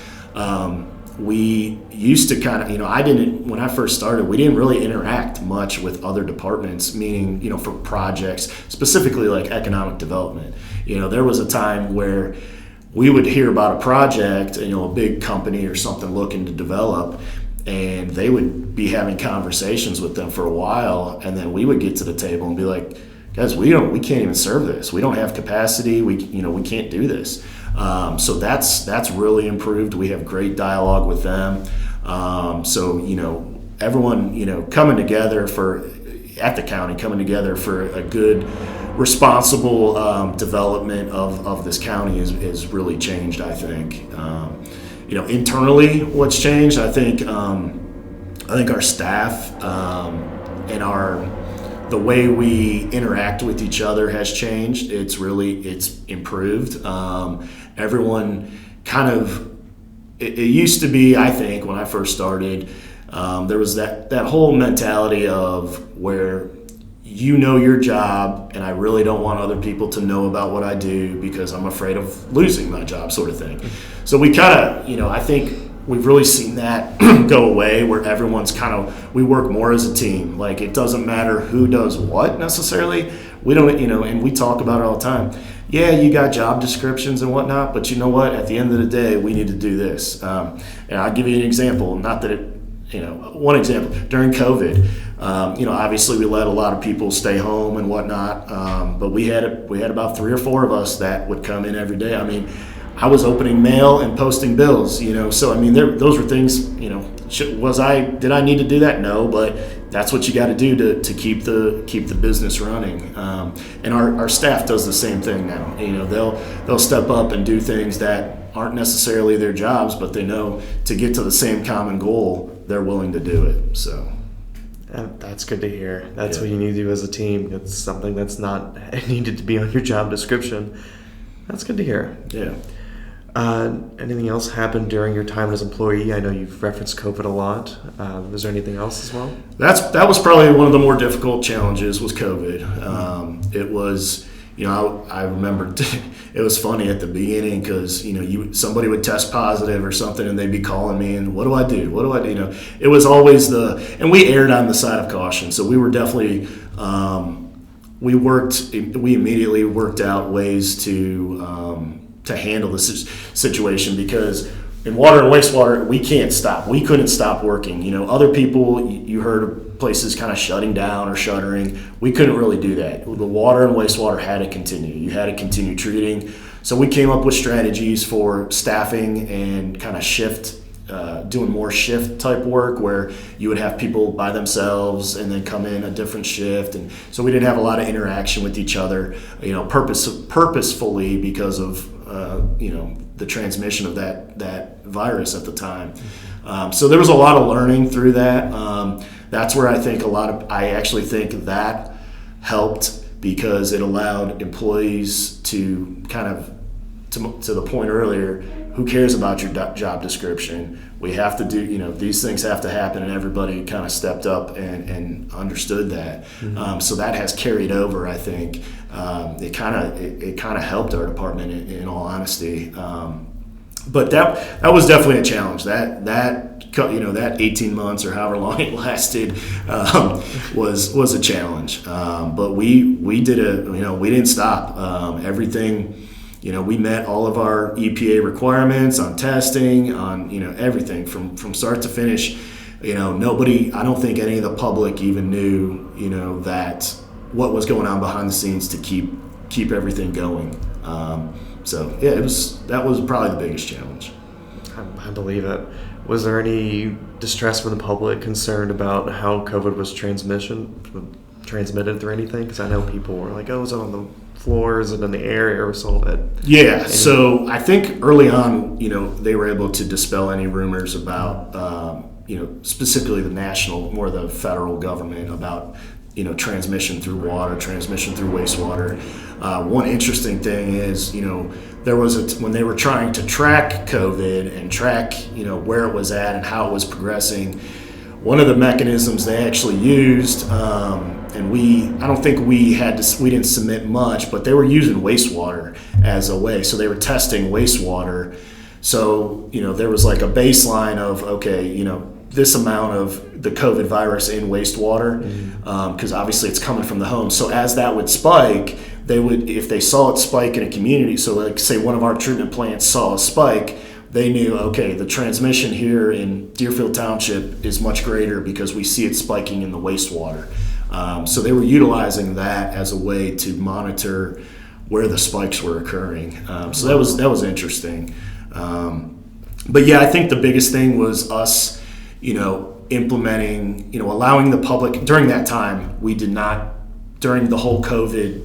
We used to kind of, when I first started, we didn't really interact much with other departments, meaning, for projects, specifically like economic development. There was a time where we would hear about a project, a big company or something looking to develop, and they would be having conversations with them for a while, and then we would get to the table and be like, guys, we can't even serve this. We don't have capacity. We can't do this. So that's really improved. We have great dialogue with them. So everyone coming together at the county, coming together for a good, responsible development of this county is really changed. I think. Internally, what's changed? I think our staff and the way we interact with each other has changed. It's improved. Everyone it used to be, I think, when I first started, there was that whole mentality of where your job, and I really don't want other people to know about what I do because I'm afraid of losing my job, sort of thing. So we kind of, I think we've really seen that go away, where everyone's we work more as a team. Like, it doesn't matter who does what necessarily. We don't, and we talk about it all the time. Yeah, you got job descriptions and whatnot, but you know what? At the end of the day, we need to do this. And I'll give you an example. Not that one example. During COVID, obviously we let a lot of people stay home and whatnot, but we had about 3 or 4 of us that would come in every day. I mean, I was opening mail and posting bills, so I mean, those were things, did I need to do that? No, but that's what you got to do to keep the business running. And our staff does the same thing now. They'll step up and do things that aren't necessarily their jobs, but they know to get to the same common goal, they're willing to do it. So. That's good to hear. That's what you need to do as a team. It's something that's not needed to be on your job description. That's good to hear. Yeah. Anything else happened during your time as employee? I know you've referenced COVID a lot. Was there anything else as well? That was probably one of the more difficult challenges was COVID. It was, I remember it was funny at the beginning because, somebody would test positive or something and they'd be calling me and what do I do? It was always and we erred on the side of caution. So we were definitely, we immediately worked out ways to handle the situation, because in water and wastewater, we can't stop. We couldn't stop working. Other people, you heard of places kind of shutting down or shuttering. We couldn't really do that. The water and wastewater had to continue. You had to continue treating. So we came up with strategies for staffing and kind of doing more shift type work, where you would have people by themselves and then come in a different shift. And so we didn't have a lot of interaction with each other, purposefully, because of the transmission of that virus at the time. So there was a lot of learning through that. That's where I actually think that helped, because it allowed employees to kind of, to the point earlier, who cares about your job description? We have to do, these things have to happen, and everybody kind of stepped up and understood that. Mm-hmm. So that has carried over, I think. It kind of helped our department in all honesty. But that was definitely a challenge. That 18 months or however long it lasted was a challenge. But we did we didn't stop. Everything. We met all of our EPA requirements on testing, on everything from start to finish. Nobody, I don't think any of the public even knew, that what was going on behind the scenes to keep everything going. So yeah, that was probably the biggest challenge. I believe it. Was there any distress from the public, concerned about how COVID was transmitted through anything? Because I know people were like, "Oh, is it on the floors and in the air, aerosol it?" Yeah. So I think early on, they were able to dispel any rumors about, specifically the federal government about, transmission through water, transmission through wastewater. One interesting thing is, there was when they were trying to track COVID and track, where it was at and how it was progressing. One of the mechanisms they actually used, and I don't think we didn't submit much, but they were using wastewater as a way. So they were testing wastewater. So, there was like a baseline of, okay, this amount of the COVID virus in wastewater, because obviously it's coming from the home. So as that would spike, if they saw it spike in a community, so like say one of our treatment plants saw a spike, they knew, okay, the transmission here in Deerfield Township is much greater because we see it spiking in the wastewater. So they were utilizing that as a way to monitor where the spikes were occurring. So that was interesting. But yeah, I think the biggest thing was us, implementing, allowing the public during that time. We did not, during the whole COVID,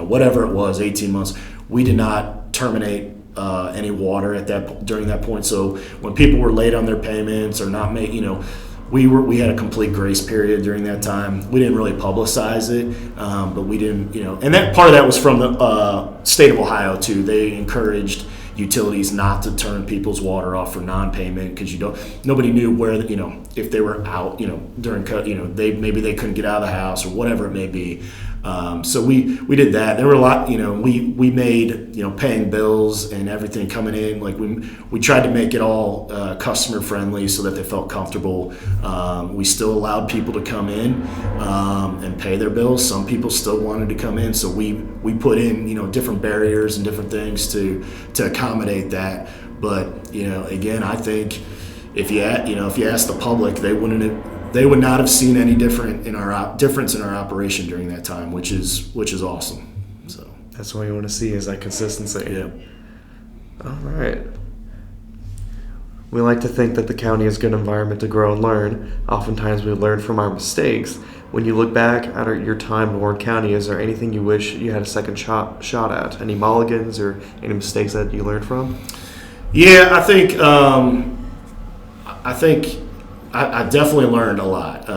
whatever it was, 18 months, we did not terminate any water during that point. So when people were late on their payments or not we had a complete grace period during that time. We didn't really publicize it, but we didn't, and that part of that was from the state of Ohio too. They encouraged utilities not to turn people's water off for non-payment, because nobody knew where, if they were out, during, maybe they couldn't get out of the house or whatever it may be. So we did that. There were a lot, we made, paying bills and everything coming in, like we tried to make it all customer friendly so that they felt comfortable. We still allowed people to come in and pay their bills. Some people still wanted to come in, so we put in, different barriers and different things to accommodate that. But, again, I think if you ask the public, they would not have seen any difference in our operation during that time, which is awesome. So that's what you want to see, is that consistency. Yeah. All right. We like to think that the county is a good environment to grow and learn. Oftentimes we learn from our mistakes. When you look back at your time in Warren County, is there anything you wish you had a second shot at? Any mulligans or any mistakes that you learned from? Yeah, I think I definitely learned a lot.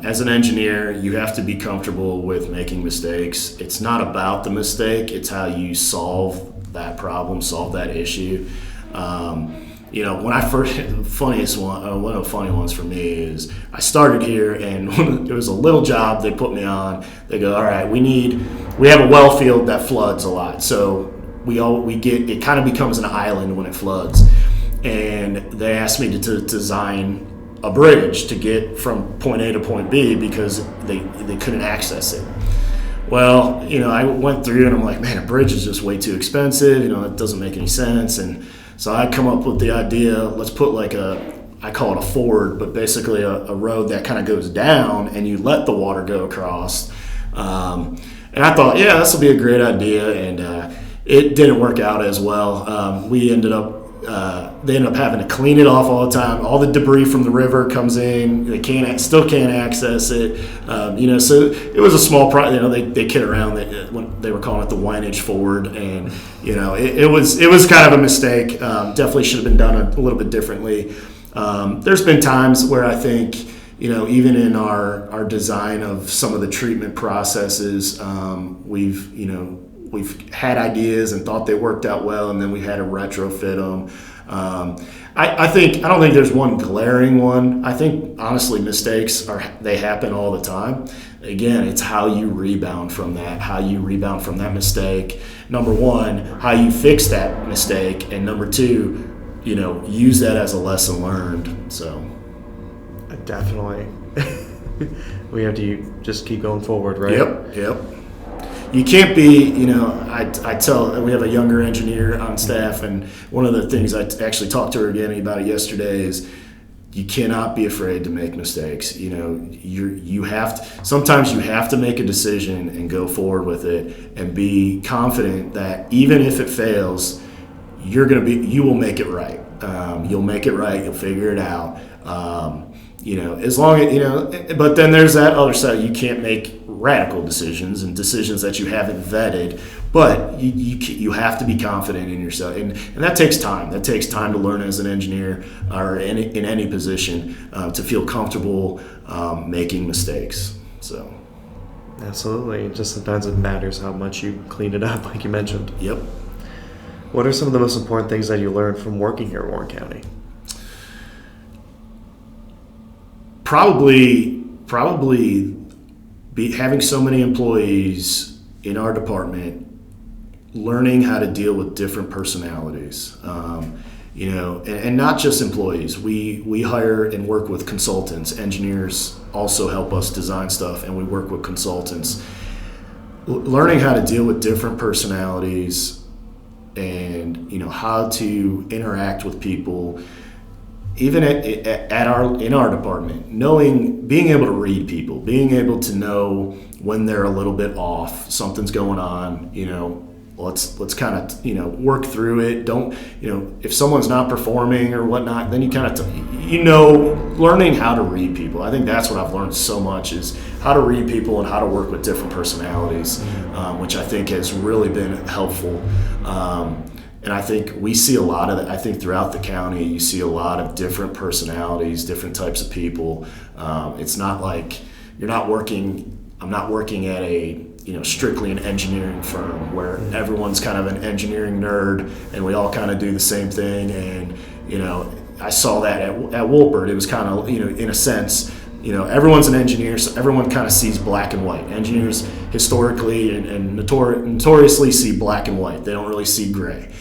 As an engineer, you have to be comfortable with making mistakes. It's not about the mistake, it's how you solve that problem, solve that issue. When I first, one of the funny ones for me is I started here, and it was a little job they put me on. They go, all right, we have a well field that floods a lot. So it kind of becomes an island when it floods. And they asked me to design a bridge to get from point A to point B because they couldn't access it. Well, I went through and I'm like, man, a bridge is just way too expensive. It doesn't make any sense. And so I come up with the idea, let's put I call it a ford, but basically a road that kind of goes down and you let the water go across. And I thought, yeah, this will be a great idea. And it didn't work out as well. We ended up they end up having to clean it off all the time. All the debris from the river comes in. They still can't access it. So it was a small project. They kid around when they were calling it the Wojnicz Ford, and it was kind of a mistake. Definitely should have been done a little bit differently. There's been times where I think, even in our design of some of the treatment processes, we've had ideas and thought they worked out well, and then we had to retrofit them. I don't think there's one glaring one. I think honestly mistakes they happen all the time. Again, it's how you rebound from that mistake. Number one, how you fix that mistake, and number two, use that as a lesson learned. So definitely. We have to just keep going forward, right? Yep. You can't be, I tell, we have a younger engineer on staff, and one of the things I actually talked to her again about it yesterday is you cannot be afraid to make mistakes. Sometimes you have to make a decision and go forward with it and be confident that even if it fails, you will make it right. You'll make it right. You'll figure it out. As long as, but then there's that other side. You can't make radical decisions and decisions that you haven't vetted, but you have to be confident in yourself. And that takes time. That takes time to learn as an engineer or in any position to feel comfortable making mistakes. So. Absolutely. Just sometimes it matters how much you clean it up, like you mentioned. Yep. What are some of the most important things that you learned from working here in Warren County? Probably having so many employees in our department, learning how to deal with different personalities, and not just employees. We hire and work with consultants. Engineers also help us design stuff, and we work with consultants. Learning how to deal with different personalities and how to interact with people. Even in our department, being able to read people, being able to know when they're a little bit off, something's going on, let's kind of, work through it. Don't, if someone's not performing or whatnot, then you kind of, learning how to read people. I think that's what I've learned so much is how to read people and how to work with different personalities, which I think has really been helpful. And I think we see a lot of that. I think throughout the county, you see a lot of different personalities, different types of people. It's not like I'm not working at a, strictly an engineering firm where everyone's kind of an engineering nerd and we all kind of do the same thing. And, I saw that at Wolpert. It was kind of, in a sense, everyone's an engineer, so everyone kind of sees black and white. Engineers historically and notoriously see black and white. They don't really see gray.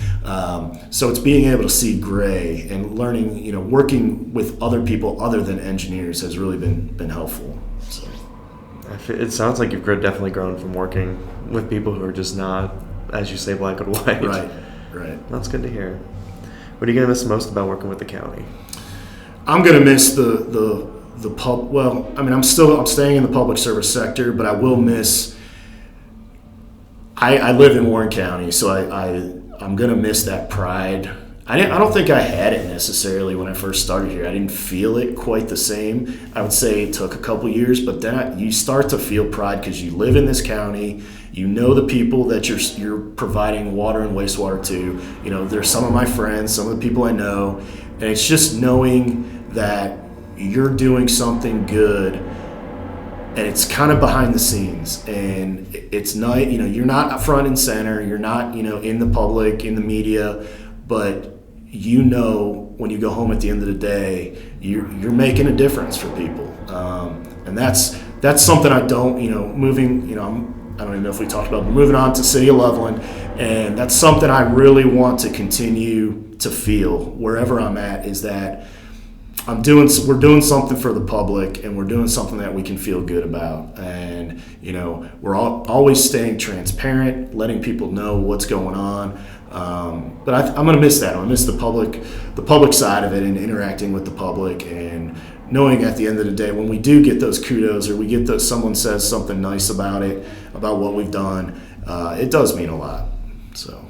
So it's being able to see gray and learning, working with other people other than engineers has really been helpful. So. It sounds like you've definitely grown from working with people who are just not, as you say, black and white. Right. That's good to hear. What are you going to miss most about working with the county? I'm going to miss the pub. Well, I mean, I'm staying in the public service sector, but I will miss. I live in Warren County, so I'm going to miss that pride. I don't think I had it necessarily when I first started here. I didn't feel it quite the same. I would say it took a couple years, but then you start to feel pride because you live in this county. You know the people that you're providing water and wastewater to. They're some of my friends, some of the people I know, and it's just knowing that you're doing something good, and it's kind of behind the scenes, and it's not. You're not front and center. You're not in the public, in the media, but when you go home at the end of the day, you're making a difference for people, and that's something I don't. I don't even know if we talked about, but moving on to City of Loveland, and that's something I really want to continue to feel wherever I'm at, is that we're doing something for the public, and we're doing something that we can feel good about, and we're always staying transparent, letting people know what's going on. But I'm going to miss that. I'm going to miss the public side of it and interacting with the public, and knowing at the end of the day when we do get those kudos or we get someone says something nice about what we've done, it does mean a lot. So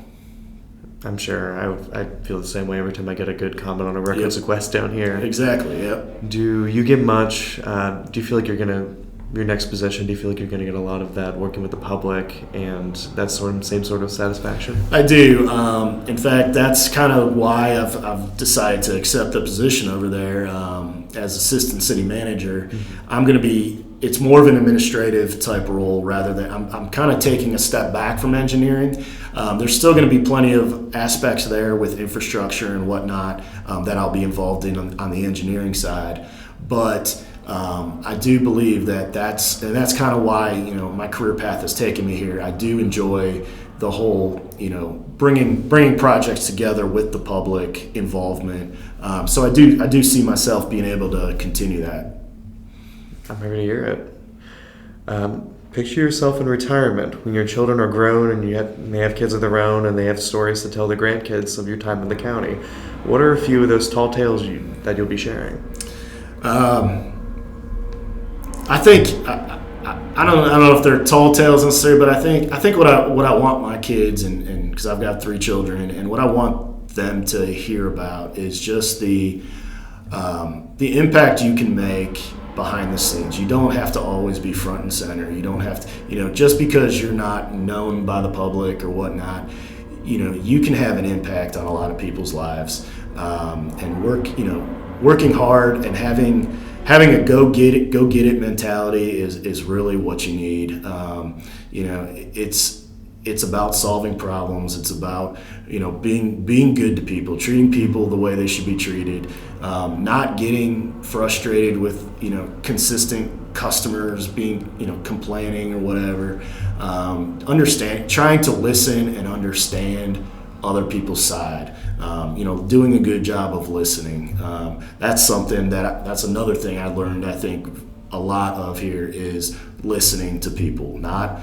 I'm sure. I feel the same way every time I get a good comment on a records request down here. Exactly, yep. Do you get much, do you feel like your next position, do you feel like you're going to get a lot of that working with the public and that same sort of satisfaction? I do. In fact, that's kind of why I've decided to accept the position over there as assistant city manager. Mm-hmm. It's more of an administrative type role rather than, I'm kind of taking a step back from engineering. There's still going to be plenty of aspects there with infrastructure and whatnot that I'll be involved in on the engineering side. But I do believe that's kind of why, my career path has taken me here. I do enjoy the whole, bringing projects together with the public involvement. So I do see myself being able to continue that. I'm ready to hear it. Picture yourself in retirement when your children are grown and they have kids of their own and they have stories to tell their grandkids of your time in the county. What are a few of those tall tales that you'll be sharing? I think I don't know if they're tall tales necessarily, but I think what I want my kids and because I've got 3 children and what I want them to hear about is just the impact you can make behind the scenes. You don't have to always be front and center. You don't have to, just because you're not known by the public or whatnot, you can have an impact on a lot of people's lives. And working hard and having a go get it mentality is really what you need. It's about solving problems. It's about being good to people, treating people the way they should be treated, not getting frustrated with consistent customers being complaining or whatever. Trying to listen and understand other people's side. Doing a good job of listening. That's something that's another thing I learned, I think, a lot of here is listening to people, not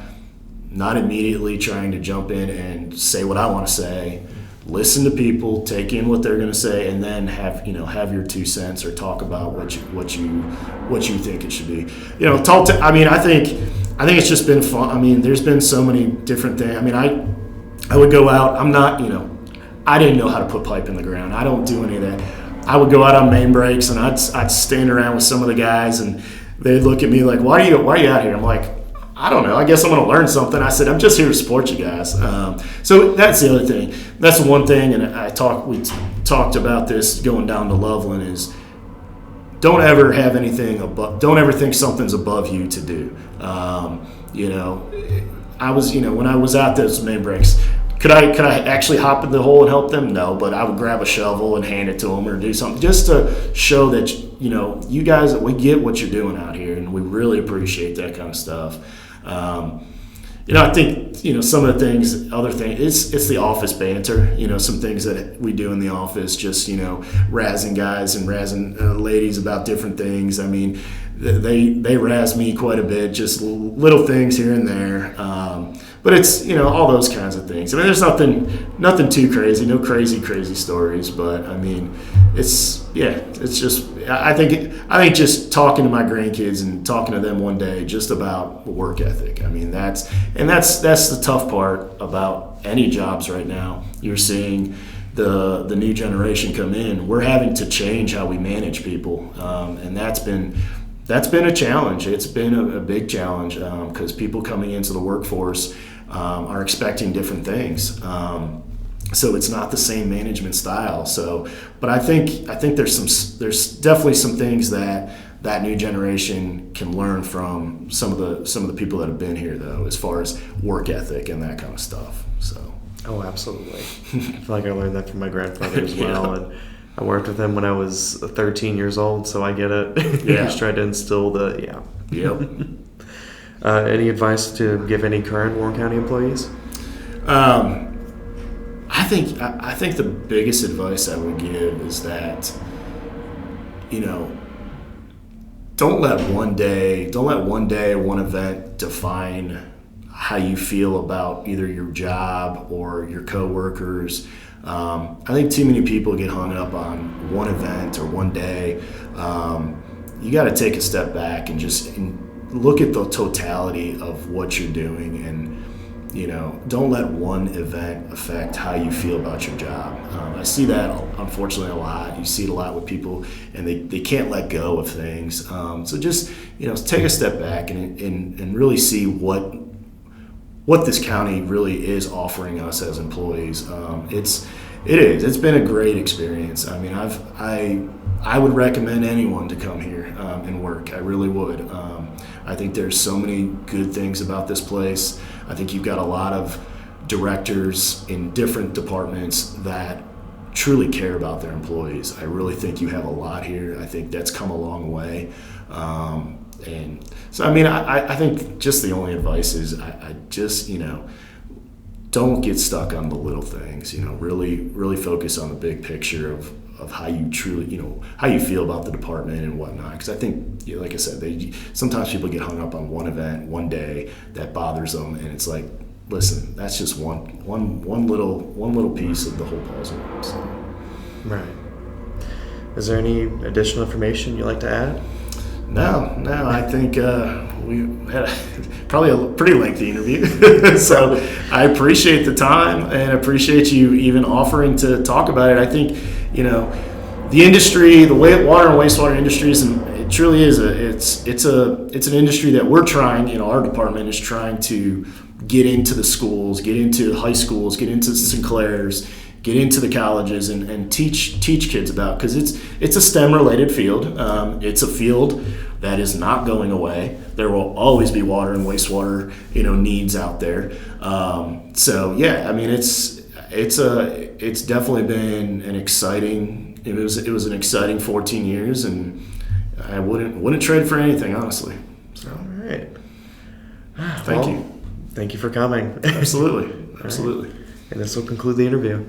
immediately trying to jump in and say what I want to say. Listen to people, take in what they're going to say, and then have your 2 cents or talk about what you think it should be. I think it's just been fun. There's been so many different things. I would go out. I'm not, I didn't know how to put pipe in the ground. I don't do any of that. I would go out on main breaks and I'd stand around with some of the guys and they'd look at me like, why are you out here? I'm like, I don't know. I guess I'm going to learn something. I said, I'm just here to support you guys. So that's the other thing. That's the one thing, and we talked about this going down to Loveland is don't ever have anything don't ever think something's above you to do. I was, when I was out those main breaks, could I actually hop in the hole and help them? No, but I would grab a shovel and hand it to them or do something just to show that, you guys, we get what you're doing out here and we really appreciate that kind of stuff. I think, some of the things, other things, it's the office banter, some things that we do in the office, just, razzing guys and razzing ladies about different things. They razz me quite a bit, just little things here and there. But it's, all those kinds of things. There's nothing too crazy, no crazy stories, but it's just, I think just talking to my grandkids and talking to them one day just about work ethic. That's the tough part about any jobs right now. You're seeing the new generation come in. We're having to change how we manage people, and that's been a challenge. It's been a big challenge because people coming into the workforce are expecting different things. So it's not the same management style. But I think there's definitely some things that new generation can learn from some of the people that have been here, though, as far as work ethic and that kind of stuff. So. Oh, absolutely. I feel like I learned that from my grandfather as well. Yeah. And I worked with him when I was 13 years old, so I get it. Yeah. Just tried to instill Yep. Any advice to give any current Warren County employees? I think the biggest advice I would give is that, don't let one day, one event define how you feel about either your job or your coworkers. I think too many people get hung up on one event or one day. You got to take a step back and just look at the totality of what you're doing don't let one event affect how you feel about your job. I see that, unfortunately, a lot. You see it a lot with people, and they can't let go of things. So just, take a step back and really see what this county really is offering us as employees. It's been a great experience. I mean, I would recommend anyone to come here and work. I really would. I think there's so many good things about this place. I think you've got a lot of directors in different departments that truly care about their employees. I really think you have a lot here. I think that's come a long way. And so, I mean, I think just the only advice is I just, don't get stuck on the little things, really focus on the big picture of how you truly, how you feel about the department and whatnot. Because I think, like I said, sometimes people get hung up on one event, one day that bothers them, and it's like, listen, that's just one little piece of the whole puzzle. So. Right. Is there any additional information you'd like to add? No. I think we had probably a pretty lengthy interview. So I appreciate the time and appreciate you even offering to talk about it. I think, the industry, the water and wastewater industries, and it truly is it's an industry that we're trying. Our department is trying to get into the schools, get into high schools, get into Sinclair's, get into the colleges, and teach kids about, because it's a STEM related field. It's a field that is not going away. There will always be water and wastewater needs out there. So yeah, I mean it's definitely been an exciting. It was an exciting 14 years, and I wouldn't trade for anything, honestly. So. All right. Thank you. Thank you for coming. Absolutely. Right. And this will conclude the interview.